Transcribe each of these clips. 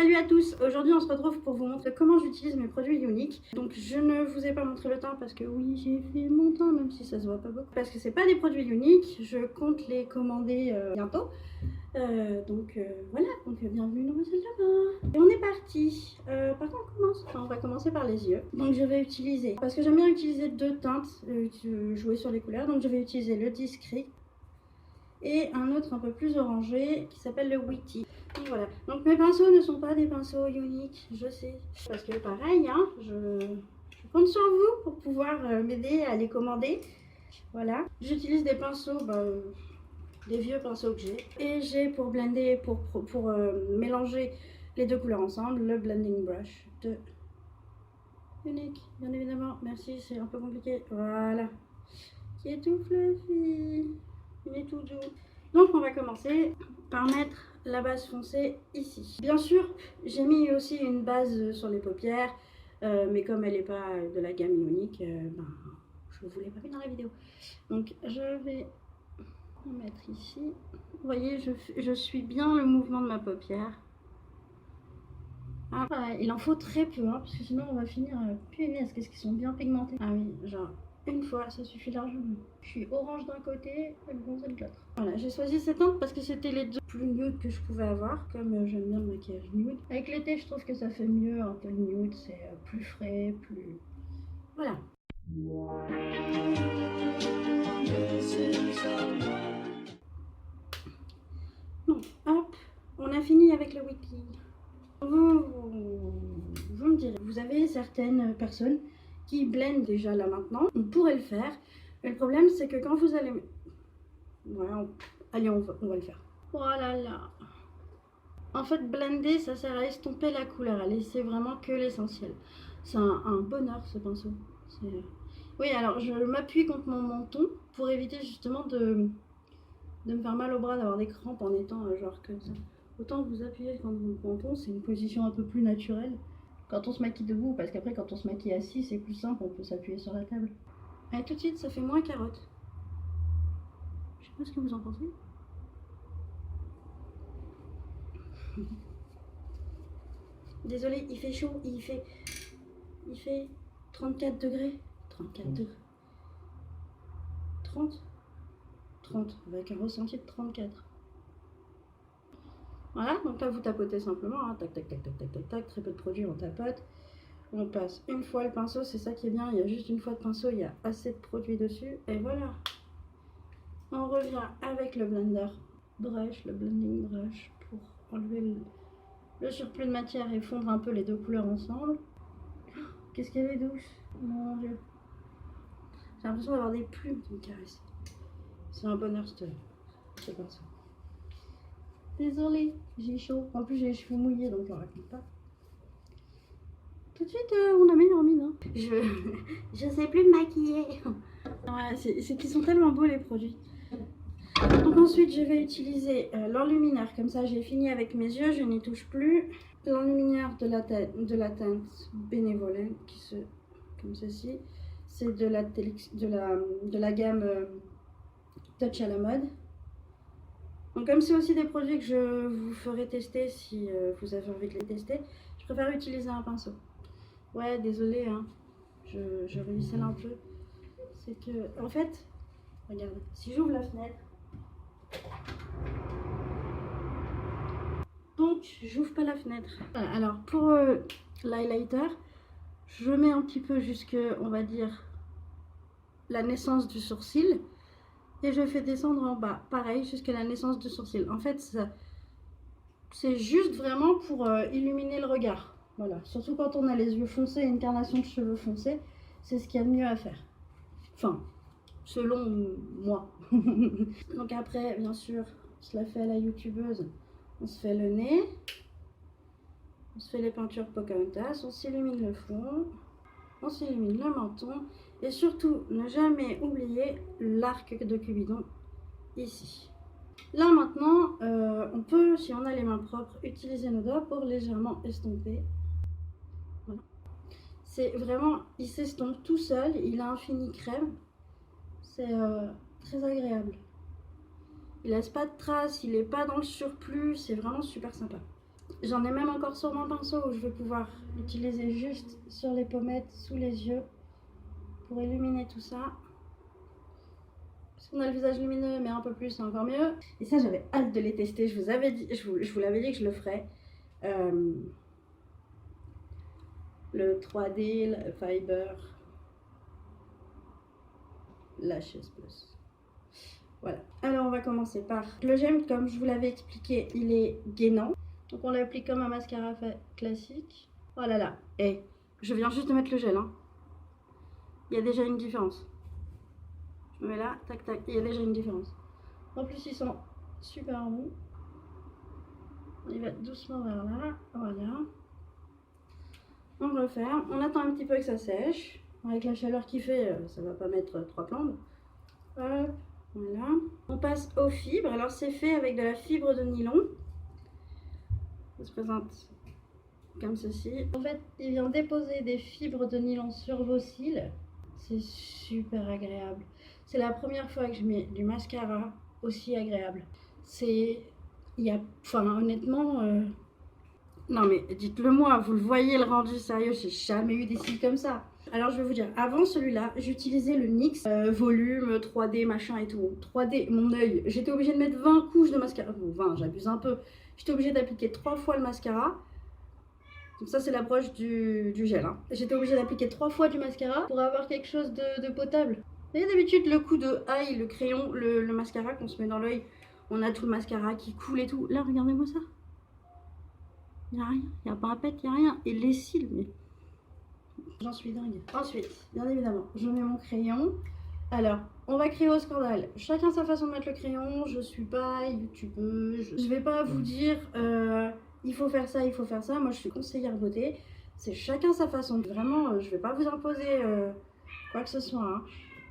Salut à tous, aujourd'hui on se retrouve pour vous montrer comment j'utilise mes produits uniques. Donc je ne vous ai pas montré le teint parce que oui j'ai fait mon teint même si ça se voit pas beaucoup. Parce que c'est pas des produits uniques, je compte les commander bientôt. Voilà, donc bienvenue dans ma salle de bain. Et on est parti. Par contre on commence, on va commencer par les yeux. Donc je vais utiliser, parce que j'aime bien utiliser deux teintes, jouer sur les couleurs. Donc je vais utiliser le discret et un autre un peu plus orangé qui s'appelle le Witty. Donc voilà, donc mes pinceaux ne sont pas des pinceaux uniques, je sais, parce que pareil, hein, je compte sur vous pour pouvoir m'aider à les commander. Voilà, j'utilise des pinceaux, des vieux pinceaux que j'ai, et j'ai pour blender, pour mélanger les deux couleurs ensemble, le blending brush de Unique, bien évidemment. Merci, c'est un peu compliqué. Voilà, qui est tout fluffy. Il est tout doux. Donc on va commencer par mettre la base foncée ici. Bien sûr, j'ai mis aussi une base sur les paupières, mais comme elle n'est pas de la gamme Ionique, je ne vous l'ai pas mis dans la vidéo. Donc je vais en mettre ici. Vous voyez, je suis bien le mouvement de ma paupière. Ah, voilà, il en faut très peu, hein, parce que sinon on va finir punaise, qu'est-ce qu'ils sont bien pigmentés. Ah oui, genre une fois, ça suffit largement. Je suis orange d'un côté et bronzé de l'autre. Voilà, j'ai choisi cette teinte parce que c'était les deux plus nude que je pouvais avoir, comme j'aime bien le maquillage nude. Avec l'été, je trouve que ça fait mieux, un peu nude, c'est plus frais, plus... Voilà. Bon, hop, on a fini avec le wiki. Vous me direz, vous avez certaines personnes qui blendent déjà là maintenant, on pourrait le faire, mais le problème c'est que quand vous allez... Voilà, allez on va le faire. Voilà là. En fait blender ça sert à estomper la couleur, à laisser vraiment que l'essentiel. C'est un bonheur ce pinceau. Oui alors je m'appuie contre mon menton pour éviter justement de me faire mal au bras, d'avoir des crampes en étant genre comme ça. Autant vous appuyer contre votre menton, c'est une position un peu plus naturelle quand on se maquille debout, parce qu'après quand on se maquille assis c'est plus simple, on peut s'appuyer sur la table. Allez, tout de suite ça fait moins carotte. Je sais pas ce que vous en pensez. Désolée, il fait chaud, il fait 34 degrés. 34 degrés. 30 avec un ressenti de 34. Voilà, donc là vous tapotez simplement, hein, tac tac tac tac tac tac tac, très peu de produit, on tapote. On passe une fois le pinceau, c'est ça qui est bien, il y a juste une fois de pinceau, il y a assez de produit dessus, et voilà. On revient avec le blender brush, le blending brush, pour enlever le surplus de matière et fondre un peu les deux couleurs ensemble. Qu'est-ce qu'elle est douce, mon dieu. J'ai l'impression d'avoir des plumes qui me caressent. C'est un bonheur ce pinceau. Désolée, j'ai chaud. En plus j'ai les cheveux mouillés donc on raconte pas. Tout de suite on a meilleure mine. Hein. Je sais plus me maquiller. Ouais, c'est qu'ils sont tellement beaux les produits. Donc ensuite je vais utiliser l'enlumineur. Comme ça j'ai fini avec mes yeux, je n'y touche plus. L'enlumineur de la teinte Bénévolent comme ceci. C'est de la gamme Touch à la mode. Donc comme c'est aussi des produits que je vous ferai tester si vous avez envie de les tester, je préfère utiliser un pinceau. Ouais, désolé, hein, je ruisselle un peu. C'est que, en fait, regarde, si j'ouvre la fenêtre, donc j'ouvre pas la fenêtre. Voilà, alors pour l'highlighter, je mets un petit peu jusque, on va dire, la naissance du sourcil. Et je fais descendre en bas, pareil, jusqu'à la naissance du sourcil. En fait, c'est juste vraiment pour illuminer le regard. Voilà, surtout quand on a les yeux foncés et une carnation de cheveux foncés, c'est ce qu'il y a de mieux à faire. Enfin, selon moi. Donc après, bien sûr, on se la fait à la youtubeuse. On se fait le nez, on se fait les peintures Pocahontas, on s'illumine le front, on s'illumine le menton. Et surtout, ne jamais oublier l'arc de Cupidon ici. Là maintenant, on peut, si on a les mains propres, utiliser nos doigts pour légèrement estomper. Voilà. C'est vraiment, il s'estompe tout seul, il a un fini crème. C'est très agréable. Il laisse pas de traces, il n'est pas dans le surplus, c'est vraiment super sympa. J'en ai même encore sur mon pinceau où je vais pouvoir l'utiliser juste sur les pommettes, sous les yeux, pour illuminer tout ça. Parce qu'on a le visage lumineux, mais un peu plus, c'est encore mieux. Et ça, j'avais hâte de les tester. Je vous avais dit, je vous l'avais dit que je le ferais. Le 3D, le Fiber, Lashes Plus. Voilà. Alors, on va commencer par le gemme. Comme je vous l'avais expliqué, il est gainant. Donc, on l'applique comme un mascara classique. Oh là là. Et je viens juste de mettre le gel. Hein. Il y a déjà une différence. Je me mets là, tac tac, il y a déjà une différence. En plus, ils sont super bons. On y va doucement vers là, voilà. On referme, on attend un petit peu que ça sèche. Avec la chaleur qu'il fait, ça va pas mettre 3 plombes. Hop, voilà. On passe aux fibres. Alors, c'est fait avec de la fibre de nylon. Ça se présente comme ceci. En fait, il vient déposer des fibres de nylon sur vos cils. C'est super agréable. C'est la première fois que je mets du mascara aussi agréable. Enfin, honnêtement, non mais dites-le moi, vous le voyez le rendu sérieux, j'ai jamais eu des cils comme ça. Alors je vais vous dire, avant celui-là, j'utilisais le NYX volume 3D machin et tout. 3D, mon œil, j'étais obligée de mettre 20 couches de mascara. Bon, 20, j'abuse un peu. J'étais obligée d'appliquer 3 fois le mascara. Donc ça c'est l'approche du gel. Hein. J'étais obligée d'appliquer 3 fois du mascara pour avoir quelque chose de potable. Vous voyez d'habitude le coup de ail, le crayon, le mascara qu'on se met dans l'œil, on a tout le mascara qui coule et tout. Là regardez-moi ça. Il n'y a rien, il n'y a pas un pet, il n'y a rien. Et les cils, mais j'en suis dingue. Ensuite, bien évidemment, je mets mon crayon. Alors, on va crier au scandale. Chacun sa façon de mettre le crayon. Je suis pas youtubeuse. Je vais pas vous dire il faut faire ça, il faut faire ça. Moi, je suis conseillère beauté. C'est chacun sa façon. Vraiment, je vais pas vous imposer quoi que ce soit. Hein.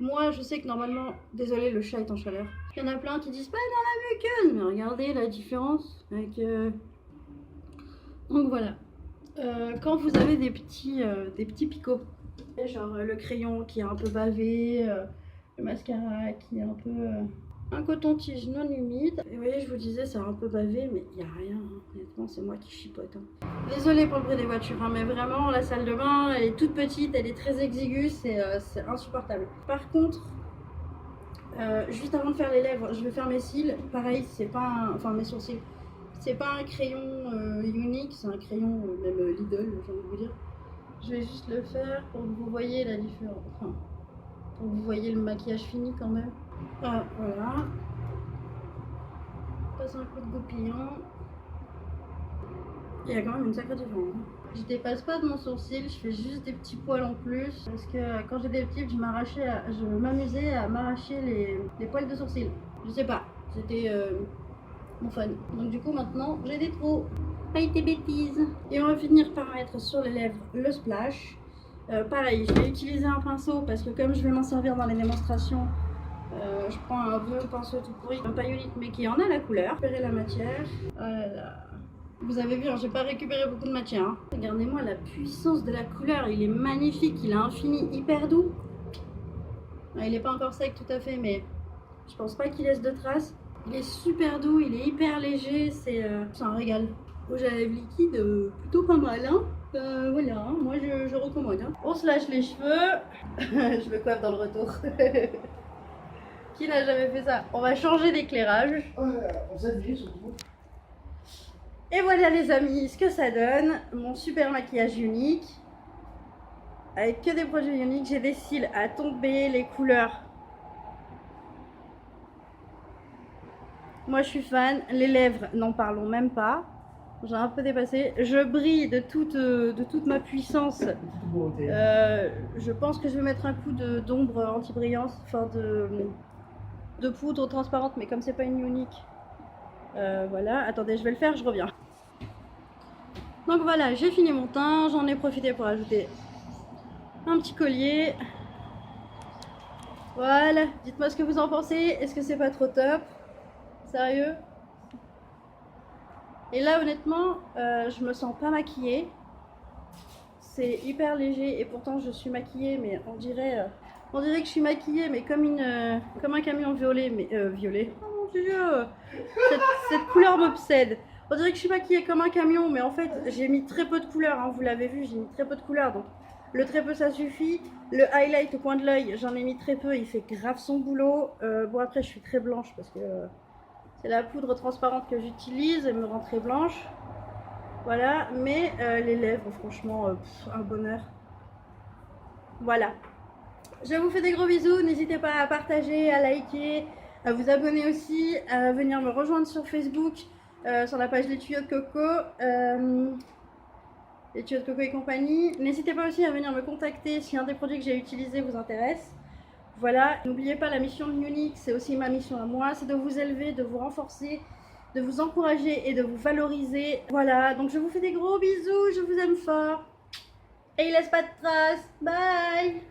Moi, je sais que normalement, désolé, le chat est en chaleur. Il y en a plein qui disent pas dans la muqueuse. Mais regardez la différence avec... Donc voilà. Quand vous avez des petits picots, genre le crayon qui est un peu bavé, le mascara qui est un peu un coton-tige non humide. Et vous voyez, je vous disais, c'est un peu bavé, mais il n'y a rien. Hein. Honnêtement, c'est moi qui chipote. Hein. Désolée pour le bruit des voitures, hein, mais vraiment, la salle de bain, elle est toute petite, elle est très exiguë, c'est insupportable. Par contre, juste avant de faire les lèvres, je vais faire mes cils. Pareil, c'est pas enfin mes sourcils. C'est pas un crayon unique, c'est un crayon même Lidl, j'ai envie de vous dire. Je vais juste le faire pour que vous voyez la différence. Enfin, pour que vous voyez le maquillage fini quand même. Ah, voilà. Passe un coup de goupillon. Il y a quand même une sacrée différence. Je dépasse pas de mon sourcil, je fais juste des petits poils en plus. Parce que quand j'étais petite, je m'amusais à m'arracher les poils de sourcil. Je sais pas, c'était mon fun. Donc du coup maintenant j'ai des trous. Pas été bêtises. Et on va finir par mettre sur les lèvres le splash. Pareil, je vais utiliser un pinceau parce que comme je vais m'en servir dans les démonstrations, je prends un vieux pinceau tout pourri, un paillolite mais qui en a la couleur. Récupérer la matière. Voilà. Vous avez vu, hein, j'ai pas récupéré beaucoup de matière. Hein. Regardez-moi la puissance de la couleur, il est magnifique, il a un fini hyper doux. Il est pas encore sec tout à fait, mais je pense pas qu'il laisse de traces. Il est super doux, il est hyper léger, c'est un régal. Rouge à lèvres liquide, plutôt pas mal. Hein. Voilà, hein, moi je recommande. Hein. On se lâche les cheveux. Je me coiffe dans le retour. Qui n'a jamais fait ça? On va changer d'éclairage. On s'habille surtout. Et voilà les amis, ce que ça donne. Mon super maquillage unique. Avec que des produits uniques. J'ai des cils à tomber, les couleurs. Moi je suis fan. Les lèvres, n'en parlons même pas. J'ai un peu dépassé. Je brille de toute ma puissance. Je pense que je vais mettre un coup d'ombre anti-brillance. Enfin de poudre transparente. Mais comme c'est pas une unique. Voilà. Attendez, je vais le faire, je reviens. Donc voilà, j'ai fini mon teint. J'en ai profité pour ajouter un petit collier. Voilà. Dites-moi ce que vous en pensez. Est-ce que c'est pas trop top? Sérieux? Et là honnêtement je me sens pas maquillée. C'est hyper léger et pourtant je suis maquillée, mais on dirait que je suis maquillée mais comme un camion violet. Mais violet, oh mon dieu, cette couleur m'obsède. On dirait que je suis maquillée comme un camion, mais en fait j'ai mis très peu de couleurs, hein, vous l'avez vu, j'ai mis très peu de couleurs, donc le très peu ça suffit. Le highlight au coin de l'œil, j'en ai mis très peu, il fait grave son boulot. Bon après je suis très blanche parce que c'est la poudre transparente que j'utilise, elle me rend très blanche. Voilà, mais les lèvres, franchement, un bonheur. Voilà. Je vous fais des gros bisous, n'hésitez pas à partager, à liker, à vous abonner aussi, à venir me rejoindre sur Facebook, sur la page Les Tuyaux de Coco, Les Tuyaux de Coco et compagnie. N'hésitez pas aussi à venir me contacter si un des produits que j'ai utilisés vous intéresse. Voilà, n'oubliez pas la mission de Munich, c'est aussi ma mission à moi, c'est de vous élever, de vous renforcer, de vous encourager et de vous valoriser. Voilà, donc je vous fais des gros bisous, je vous aime fort. Et il laisse pas de traces. Bye!